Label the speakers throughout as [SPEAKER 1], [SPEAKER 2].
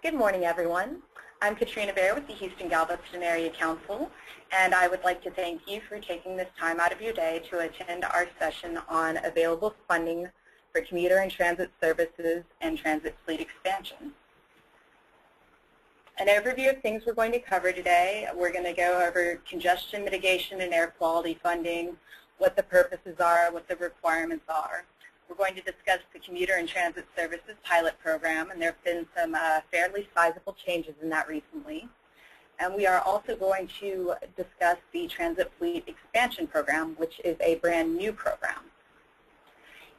[SPEAKER 1] Good morning, everyone. I'm Katrina Bear with the Houston-Galveston Area Council, and I would like to thank you for taking this time out of your day to attend our session on available funding for commuter and transit services and transit fleet expansion. An overview of things we're going to cover today. We're going to go over congestion mitigation and air quality funding, what the purposes are, what the requirements are. We're going to discuss the Commuter and Transit Services pilot program, and there have been some fairly sizable changes in that recently. And we are also going to discuss the Transit Fleet Expansion Program, which is a brand new program.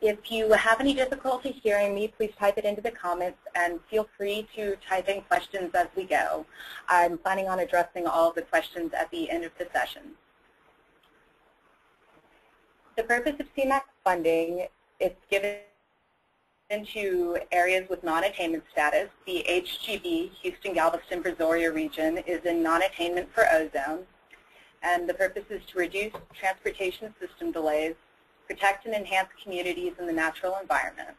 [SPEAKER 1] If you have any difficulty hearing me, please type it into the comments and feel free to type in questions as we go. I'm planning on addressing all of the questions at the end of the session. The purpose of CMAQ funding, it's given to areas with non-attainment status. The HGB, Houston-Galveston Brazoria region, is in non-attainment for ozone. And the purpose is to reduce transportation system delays, protect and enhance communities in the natural environment.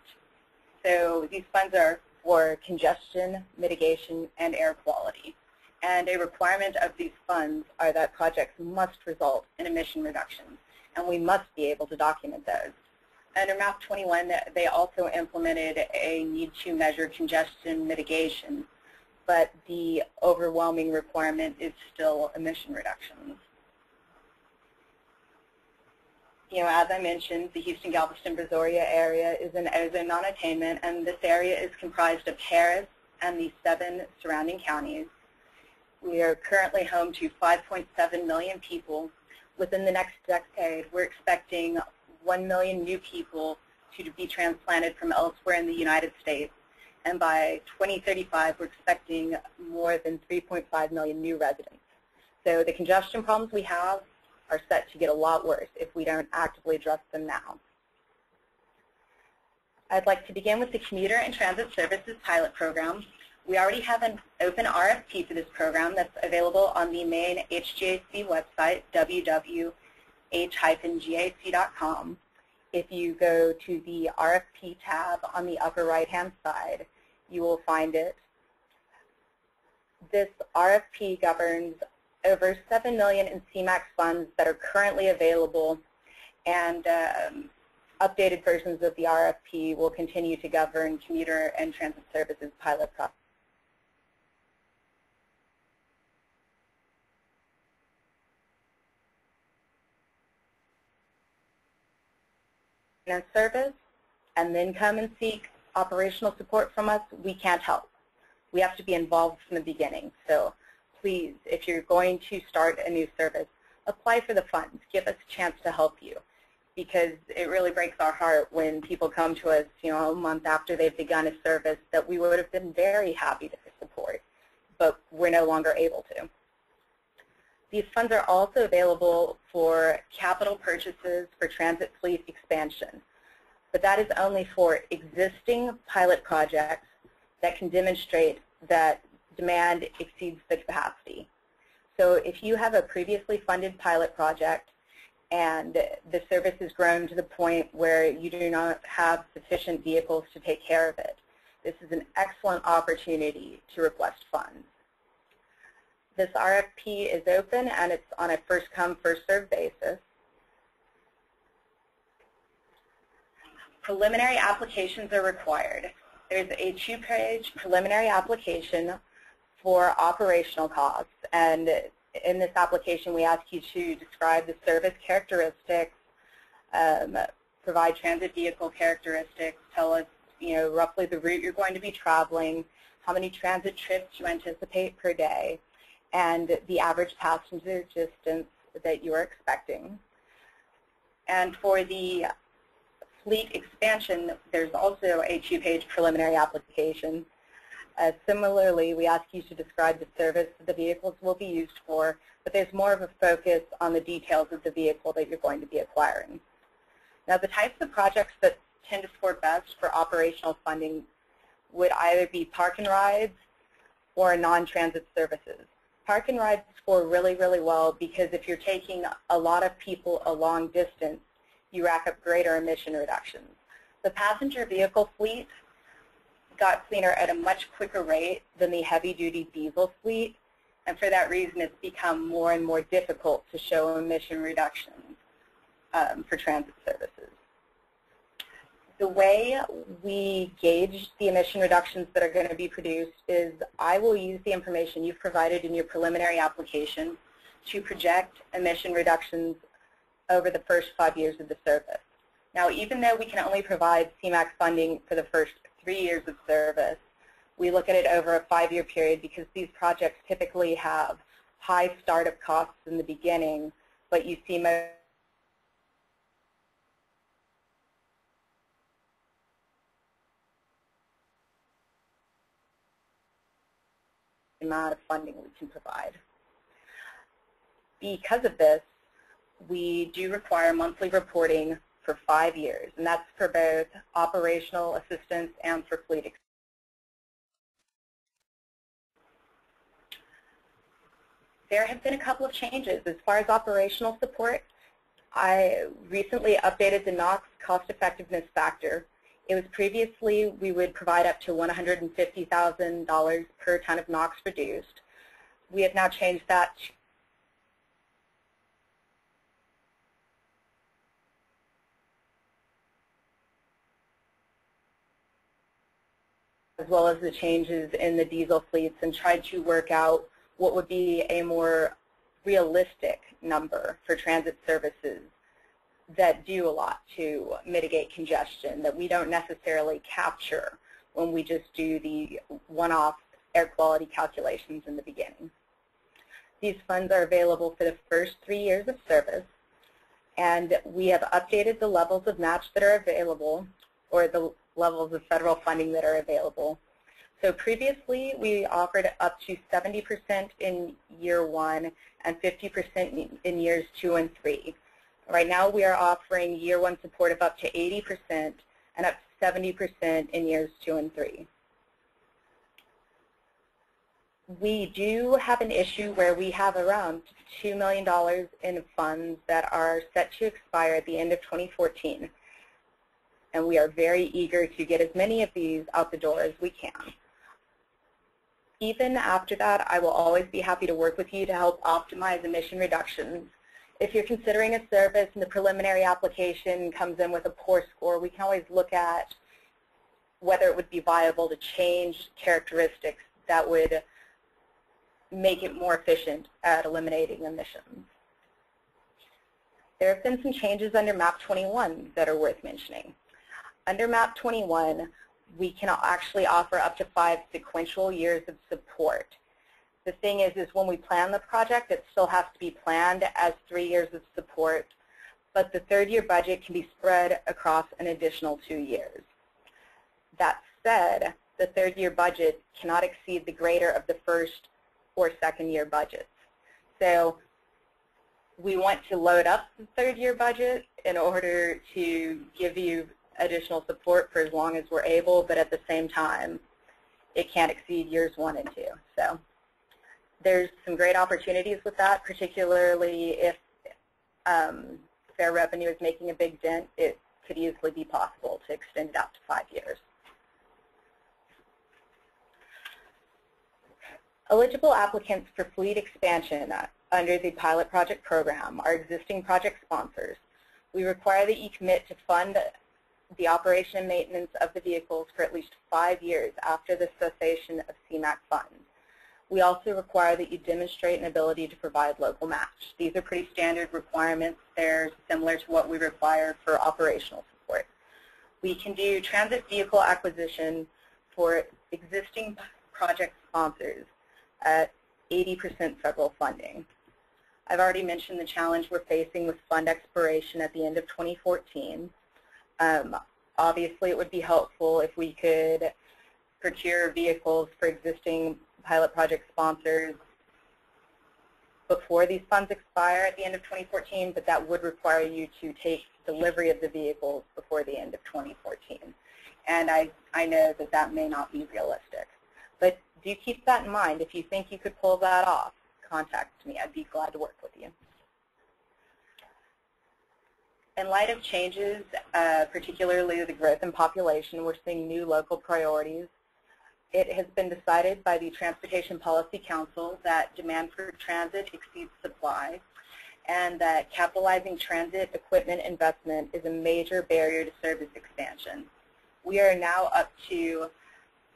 [SPEAKER 1] So these funds are for congestion, mitigation, and air quality. And a requirement of these funds are that projects must result in emission reductions, and we must be able to document those. Under MAP 21, they also implemented a need to measure congestion mitigation, but the overwhelming requirement is still emission reductions. You know, as I mentioned, the Houston-Galveston Brazoria area is in ozone non-attainment, and this area is comprised of Harris and the 7 surrounding counties. We are currently home to 5.7 million people. Within the next decade, we're expecting 1 million new people to be transplanted from elsewhere in the United States. And by 2035, we're expecting more than 3.5 million new residents. So the congestion problems we have are set to get a lot worse if we don't actively address them now. I'd like to begin with the Commuter and Transit Services pilot program. We already have an open RFP for this program that's available on the main HGAC website, www.h-gac.com. If you go to the RFP tab on the upper right-hand side, you will find it. This RFP governs over $7 million in CMAQ funds that are currently available, and updated versions of the RFP will continue to govern commuter and transit services pilot process. And service, and then come and seek operational support from us, we can't help. We have to be involved from the beginning. So please, if you're going to start a new service, apply for the funds. Give us a chance to help you, because it really breaks our heart when people come to us, you know, a month after they've begun a service that we would have been very happy to support, but we're no longer able to. These funds are also available for capital purchases for transit fleet expansion, but that is only for existing pilot projects that can demonstrate that demand exceeds the capacity. So if you have a previously funded pilot project and the service has grown to the point where you do not have sufficient vehicles to take care of it, this is an excellent opportunity to request funds. This RFP is open, and it's on a first-come, first-served basis. Preliminary applications are required. There's a 2-page preliminary application for operational costs, and in this application we ask you to describe the service characteristics, provide transit vehicle characteristics, tell us, you know, roughly the route you're going to be traveling, how many transit trips you anticipate per day, and the average passenger distance that you are expecting. And for the fleet expansion, there's also a 2-page preliminary application. Similarly, we ask you to describe the service that the vehicles will be used for, but there's more of a focus on the details of the vehicle that you're going to be acquiring. Now, the types of projects that tend to score best for operational funding would either be park and rides or non-transit services. Park and rides score really, really well because if you're taking a lot of people a long distance, you rack up greater emission reductions. The passenger vehicle fleet got cleaner at a much quicker rate than the heavy-duty diesel fleet, and for that reason it's become more and more difficult to show emission reductions for transit services. The way we gauge the emission reductions that are going to be produced is I will use the information you've provided in your preliminary application to project emission reductions over the first 5 years of the service. Now, even though we can only provide CMAQ funding for the first 3 years of service, we look at it over a 5-year period because these projects typically have high startup costs in the beginning, but you see most amount of funding we can provide. Because of this, we do require monthly reporting for 5 years, and that's for both operational assistance and for fleet expense. There have been a couple of changes. As far as operational support, I recently updated the NOx cost effectiveness factor. It was previously we would provide up to $150,000 per ton of NOx reduced. We have now changed that as well as the changes in the diesel fleets and tried to work out what would be a more realistic number for transit services that do a lot to mitigate congestion that we don't necessarily capture when we just do the one-off air quality calculations in the beginning. These funds are available for the first 3 years of service, and we have updated the levels of match that are available, or the levels of federal funding that are available. So previously we offered up to 70% in year 1 and 50% in years 2 and 3. Right now we are offering year 1 support of up to 80% and up to 70% in years 2 and 3. We do have an issue where we have around $2 million in funds that are set to expire at the end of 2014. And we are very eager to get as many of these out the door as we can. Even after that, I will always be happy to work with you to help optimize emission reductions. If you're considering a service and the preliminary application comes in with a poor score, we can always look at whether it would be viable to change characteristics that would make it more efficient at eliminating emissions. There have been some changes under MAP 21 that are worth mentioning. Under MAP 21, we can actually offer up to 5 sequential years of support. The thing is when we plan the project, it still has to be planned as 3 years of support, but the 3rd-year budget can be spread across an additional 2 years. That said, the 3rd-year budget cannot exceed the greater of the 1st or 2nd-year budgets. So we want to load up the 3rd-year budget in order to give you additional support for as long as we're able, but at the same time, it can't exceed years 1 and 2. So there's some great opportunities with that, particularly if fare revenue is making a big dent. It could easily be possible to extend it out to 5 years. Eligible applicants for fleet expansion under the pilot project program are existing project sponsors. We require that you commit to fund the operation and maintenance of the vehicles for at least 5 years after the cessation of CMAQ funds. We also require that you demonstrate an ability to provide local match. These are pretty standard requirements. They're similar to what we require for operational support. We can do transit vehicle acquisition for existing project sponsors at 80% federal funding. I've already mentioned the challenge we're facing with fund expiration at the end of 2014. Obviously, it would be helpful if we could procure vehicles for existing pilot project sponsors before these funds expire at the end of 2014, but that would require you to take delivery of the vehicles before the end of 2014. And I know that that may not be realistic. But do keep that in mind. If you think you could pull that off, contact me. I'd be glad to work with you. In light of changes, particularly the growth in population, we're seeing new local priorities. It has been decided by the Transportation Policy Council that demand for transit exceeds supply, and that capitalizing transit equipment investment is a major barrier to service expansion. We are now up to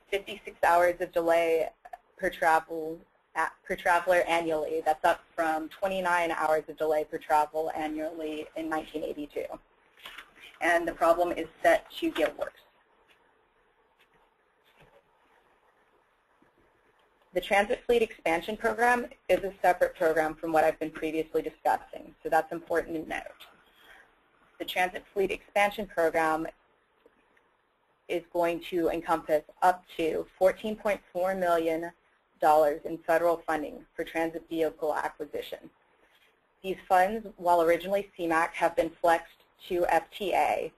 [SPEAKER 1] 56 hours of delay per traveler annually. That's up from 29 hours of delay per travel annually in 1982. And the problem is set to get worse. The Transit Fleet Expansion Program is a separate program from what I've been previously discussing, so that's important to note. The Transit Fleet Expansion Program is going to encompass up to $14.4 million in federal funding for transit vehicle acquisition. These funds, while originally CMAQ, have been flexed to FTA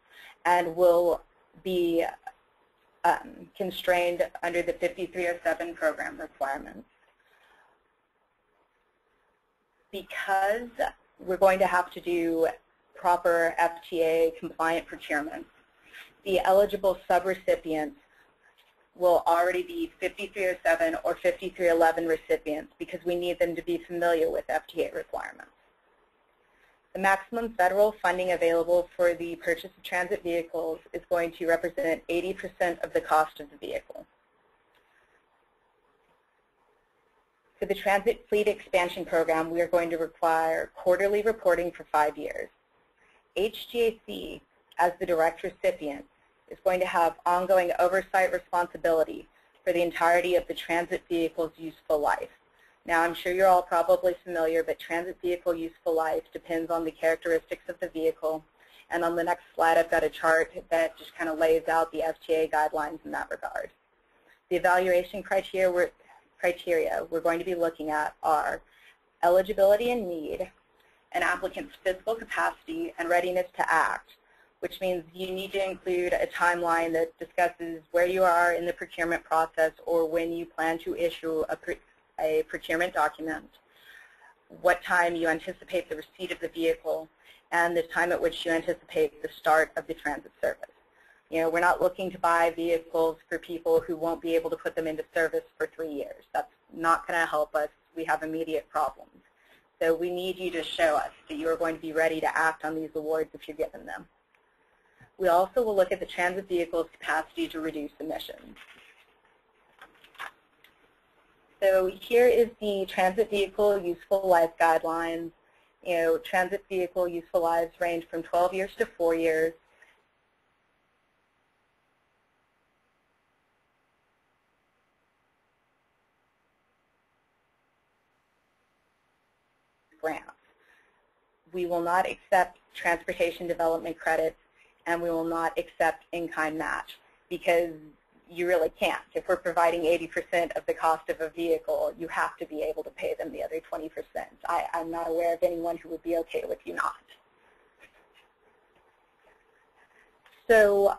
[SPEAKER 1] and will be constrained under the 5307 program requirements. Because we're going to have to do proper FTA compliant procurements, the eligible subrecipients will already be 5307 or 5311 recipients because we need them to be familiar with FTA requirements. The maximum federal funding available for the purchase of transit vehicles is going to represent 80% of the cost of the vehicle. For the Transit Fleet Expansion Program, we are going to require quarterly reporting for 5 years. HGAC, as the direct recipient, is going to have ongoing oversight responsibility for the entirety of the transit vehicle's useful life. Now, I'm sure you're all probably familiar, but transit vehicle useful life depends on the characteristics of the vehicle. And on the next slide, I've got a chart that just kind of lays out the FTA guidelines in that regard. The evaluation criteria we're going to be looking at are eligibility and need, an applicant's physical capacity and readiness to act, which means you need to include a timeline that discusses where you are in the procurement process or when you plan to issue a procurement document, what time you anticipate the receipt of the vehicle, and the time at which you anticipate the start of the transit service. You know, we're not looking to buy vehicles for people who won't be able to put them into service for 3 years. That's not going to help us. We have immediate problems. So we need you to show us that you are going to be ready to act on these awards if you're given them. We also will look at the transit vehicle's capacity to reduce emissions. So here is the transit vehicle useful life guidelines. You know, transit vehicle useful lives range from 12 years to 4 years. Grants. We will not accept transportation development credits, and we will not accept in-kind match because you really can't. If we're providing 80% of the cost of a vehicle, you have to be able to pay them the other 20%. I'm not aware of anyone who would be okay with you not. So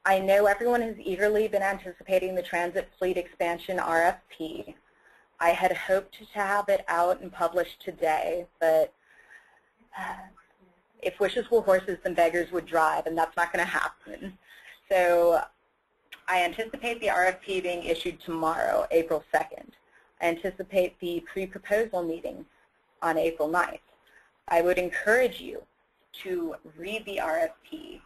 [SPEAKER 1] I know everyone has eagerly been anticipating the Transit Fleet Expansion RFP. I had hoped to have it out and published today, but if wishes were horses, then beggars would drive, and that's not going to happen. So I anticipate the RFP being issued tomorrow, April 2nd. I anticipate the pre-proposal meeting on April 9th. I would encourage you to read the RFP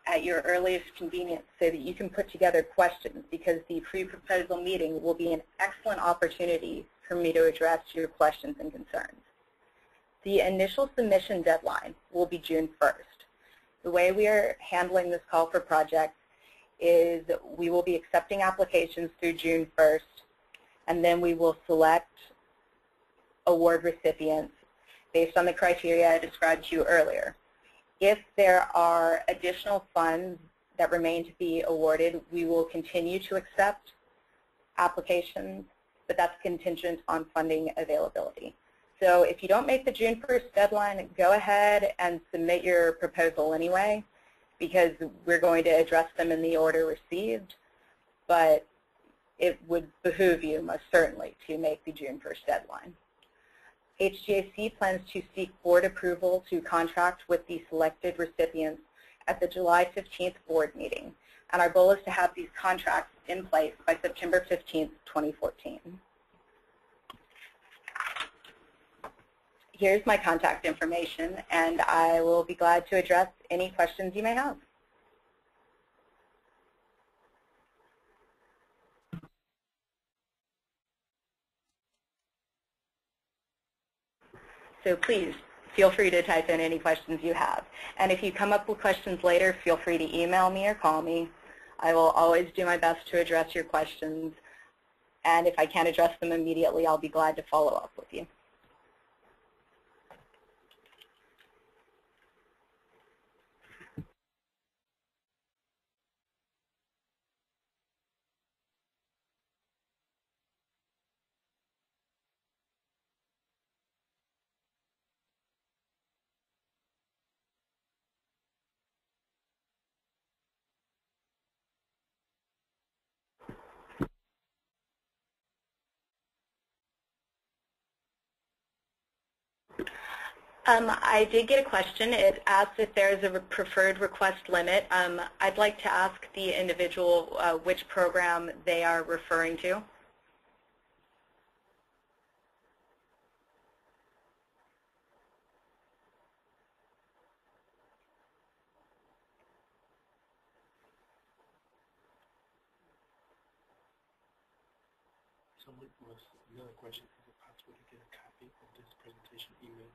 [SPEAKER 1] at your earliest convenience so that you can put together questions, because the pre-proposal meeting will be an excellent opportunity for me to address your questions and concerns. The initial submission deadline will be June 1st. The way we are handling this call for projects is we will be accepting applications through June 1st, and then we will select award recipients based on the criteria I described to you earlier. If there are additional funds that remain to be awarded, we will continue to accept applications, but that's contingent on funding availability. So if you don't make the June 1st deadline, go ahead and submit your proposal anyway, because we're going to address them in the order received, but it would behoove you most certainly to make the June 1st deadline. HGAC plans to seek board approval to contract with the selected recipients at the July 15th board meeting. and our goal is to have these contracts in place by September 15th, 2014. Here's my contact information, and I will be glad to address any questions you may have. So please, feel free to type in any questions you have. And if you come up with questions later, feel free to email me or call me. I will always do my best to address your questions. And if I can't address them immediately, I'll be glad to follow up with you. I did get a question. It asked if there's a preferred request limit. I'd like to ask the individual which program they are referring to.
[SPEAKER 2] Another question, is it possible to get a copy of this presentation emailed?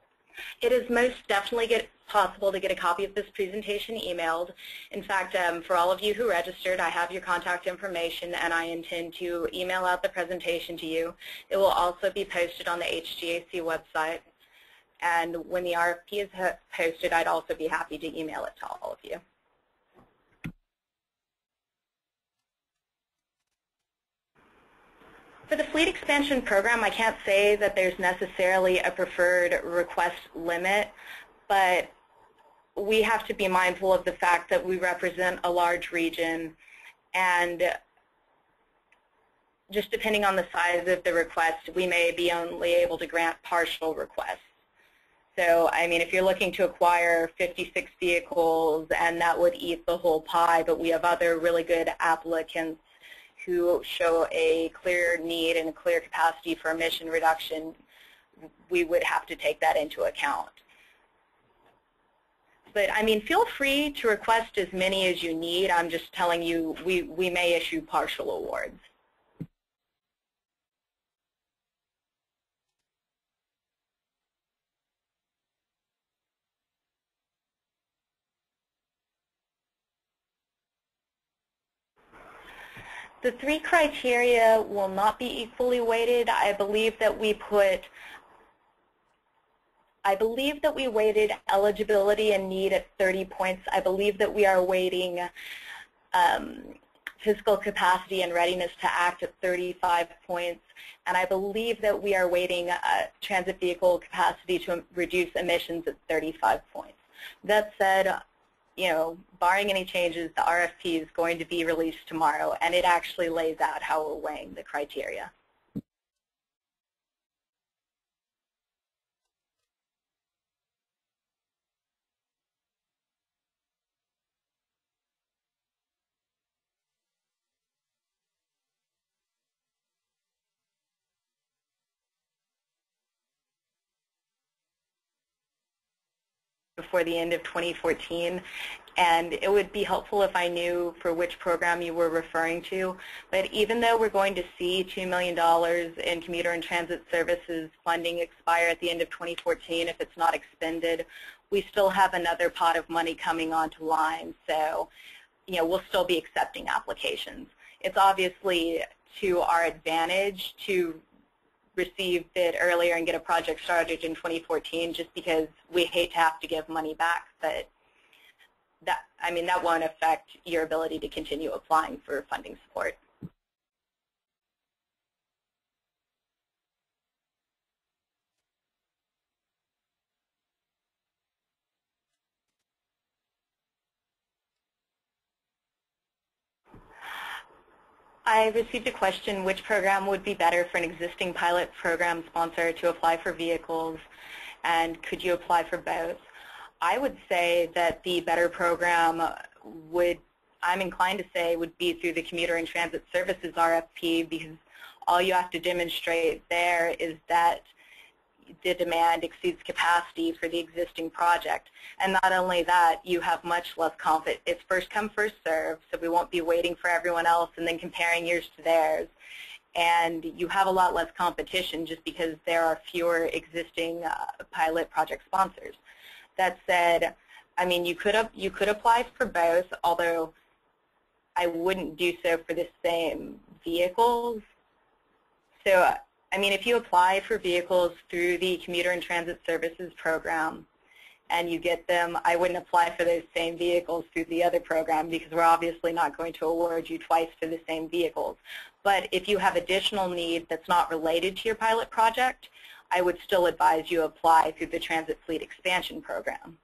[SPEAKER 1] It is most definitely possible to get a copy of this presentation emailed. In fact, for all of you who registered, I have your contact information, and I intend to email out the presentation to you. It will also be posted on the HGAC website. And when the RFP is posted, I'd also be happy to email it to all of you. For the fleet expansion program, I can't say that there's necessarily a preferred request limit, but we have to be mindful of the fact that we represent a large region, and just depending on the size of the request, we may be only able to grant partial requests. So, I mean, if you're looking to acquire 56 vehicles and that would eat the whole pie, but we have other really good applicants who show a clear need and a clear capacity for emission reduction, we would have to take that into account. But I mean, feel free to request as many as you need. I'm just telling you, we may issue partial awards. The three criteria will not be equally weighted. I believe that we weighted eligibility and need at 30 points. I believe that we are weighting physical capacity and readiness to act at 35 points. And I believe that we are weighting transit vehicle capacity to reduce emissions at 35 points. That said, you know, barring any changes, the RFP is going to be released tomorrow, and it actually lays out how we're weighing the criteria. Before the end of 2014, and it would be helpful if I knew for which program you were referring to. But even though we're going to see $2 million in commuter and transit services funding expire at the end of 2014 if it's not expended, we still have another pot of money coming onto line. So, you know, we'll still be accepting applications. It's obviously to our advantage to receive bid earlier and get a project started in 2014, just because we hate to have to give money back, but that, I mean, that won't affect your ability to continue applying for funding support. I received a question, which program would be better for an existing pilot program sponsor to apply for vehicles, and could you apply for both? I would say that the better program would I'm inclined to say would be through the Commuter and Transit Services RFP, because all you have to demonstrate there is that the demand exceeds capacity for the existing project. And not only that, you have much less confidence. It's first come, first serve, so we won't be waiting for everyone else and then comparing yours to theirs. And you have a lot less competition just because there are fewer existing pilot project sponsors. That said, I mean, you could apply for both, although I wouldn't do so for the same vehicles. So, I mean, if you apply for vehicles through the Commuter and Transit Services program and you get them, I wouldn't apply for those same vehicles through the other program, because we're obviously not going to award you twice for the same vehicles. But if you have additional need that's not related to your pilot project, I would still advise you apply through the Transit Fleet Expansion Program.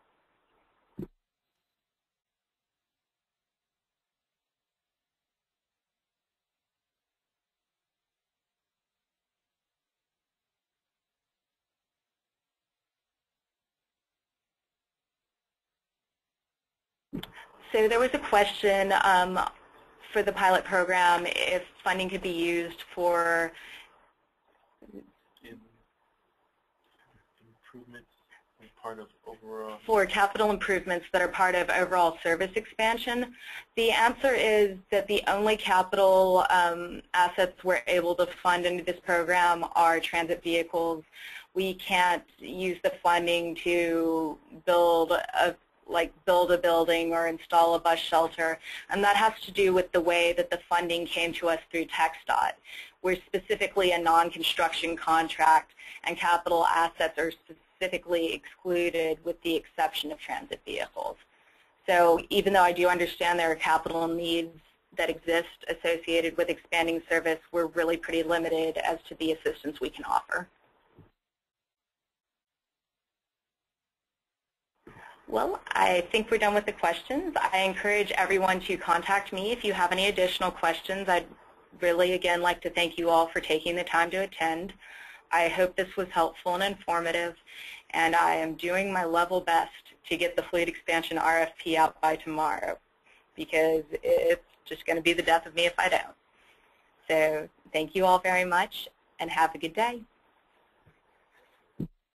[SPEAKER 1] So there was a question for the pilot program if funding could be used for
[SPEAKER 2] improvements as part of overall.
[SPEAKER 1] For capital improvements that are part of overall service expansion. The answer is that the only capital assets we're able to fund into this program are transit vehicles. We can't use the funding to build a building or install a bus shelter, and that has to do with the way that the funding came to us through TxDOT. We're specifically a non-construction contract, and capital assets are specifically excluded with the exception of transit vehicles. So even though I do understand there are capital needs that exist associated with expanding service, we're really pretty limited as to the assistance we can offer. Well, I think we're done with the questions. I encourage everyone to contact me if you have any additional questions. I'd really, again, like to thank you all for taking the time to attend. I hope this was helpful and informative, and I am doing my level best to get the fleet expansion RFP out by tomorrow, because it's just going to be the death of me if I don't. So thank you all very much, and have a good day.